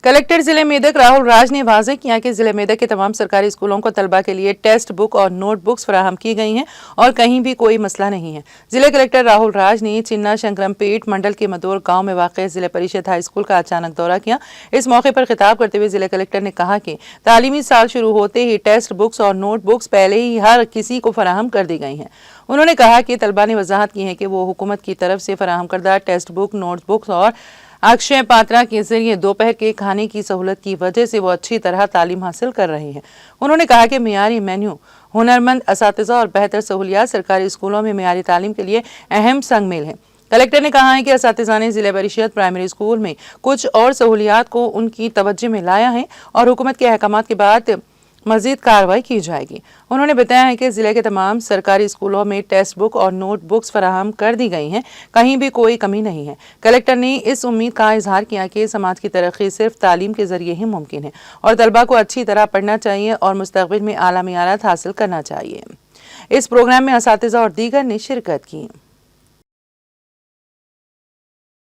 Collector जिले मेदक राहुल राज ने वाज़ेह किया कि जिले मेदक के तमाम सरकारी स्कूलों को तलबा के लिए टेस्ट बुक और नोट बुक्स फराहम की गई हैं और कहीं भी कोई मसला नहीं है। जिले कलेक्टर राहुल राज ने चिन्ना शंकरमपेट मंडल के मदोर गांव में वाक़ जिला परिषद हाई स्कूल का अचानक दौरा किया। इस मौके पर खिताब करते हुए जिले कलेक्टर ने कहा कि तालीमी साल शुरू होते ही टेस्ट बुक्स और नोट बुक्स पहले ही हर किसी को फराहम कर दी गई हैं। उन्होंने कहा कि तलबा ने वजाहत की है कि वो हुकूमत की तरफ से फराहम करदा टेस्ट बुक, नोट बुक्स और अक्षय पात्रा के जरिए दोपहर के खाने की सहूलत की वजह से वो अच्छी तरह तालीम हासिल कर रहे हैं। उन्होंने कहा कि मियारी मेन्यू, हुनरमंद असातिज़ा और बेहतर सहूलियात सरकारी स्कूलों में मियारी तालीम के लिए अहम संग मेल है। कलेक्टर ने कहा है कि असातिज़ा ने जिला परिषद प्राइमरी स्कूल में कुछ और सहूलियात को उनकी तवज्जो में लाया है और हुकूमत के अहकामात के बाद मजीद कार्रवाई की जाएगी। उन्होंने बताया है कि जिले के तमाम सरकारी स्कूलों में टेक्स्ट बुक और नोट बुक्स फराहम कर दी गई हैं, कहीं भी कोई कमी नहीं है। कलेक्टर ने इस उम्मीद का इजहार किया कि समाज की तरक्की सिर्फ तालीम के जरिए ही मुमकिन है और तलबा को अच्छी तरह पढ़ना चाहिए और मुस्तकबिल में आला मियारात हासिल करना चाहिए। इस प्रोग्राम में असातिज़ा और दीगर ने शिरकत की।